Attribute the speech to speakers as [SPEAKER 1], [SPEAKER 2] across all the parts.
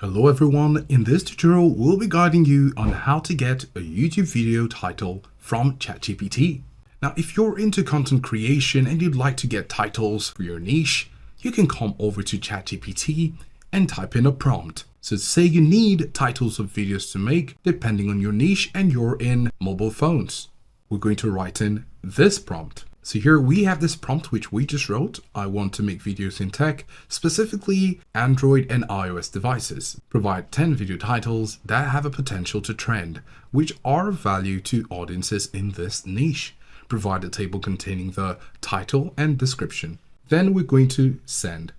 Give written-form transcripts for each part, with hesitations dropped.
[SPEAKER 1] Hello everyone, in this tutorial we'll be guiding you on how to get a YouTube video title from Chatgpt. Now if you're into content creation and you'd like to get titles for your niche, you can come over to Chatgpt and type in a prompt. So say you need titles of videos to make depending on your niche and you're in mobile phones. We're going to write in this prompt. So here we have this prompt which we just wrote. I want to make videos in tech, specifically Android and iOS devices. Provide 10 video titles that have a potential to trend, which are of value to audiences in this niche. Provide a table containing the title and description. Then we're going to send.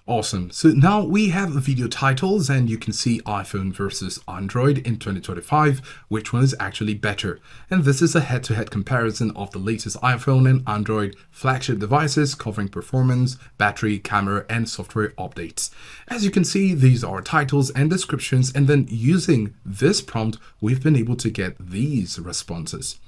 [SPEAKER 1] Awesome. So now we have video titles and you can see iPhone versus Android in 2025, which one is actually better. And this is a head-to-head comparison of the latest iPhone and Android flagship devices covering performance, battery, camera, and software updates. As you can see, these are titles and descriptions, and then using this prompt, we've been able to get these responses.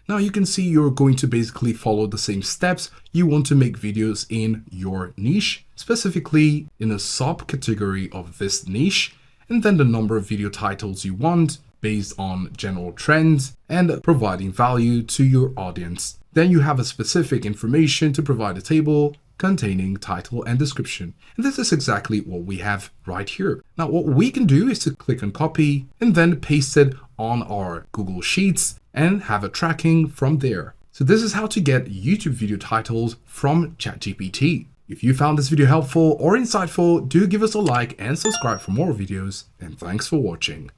[SPEAKER 1] Now you can see you're going to basically follow the same steps. You want to make videos in your niche, specifically in a subcategory of this niche, and then the number of video titles you want based on general trends and providing value to your audience. Then you have a specific information to provide a table containing title and description. And this is exactly what we have right here. Now what we can do is to click on copy and then paste it on our Google Sheets and have a tracking from there. So this is how to get YouTube video titles from Chatgpt. If you found this video helpful or insightful, do give us a like and subscribe for more videos, and thanks for watching.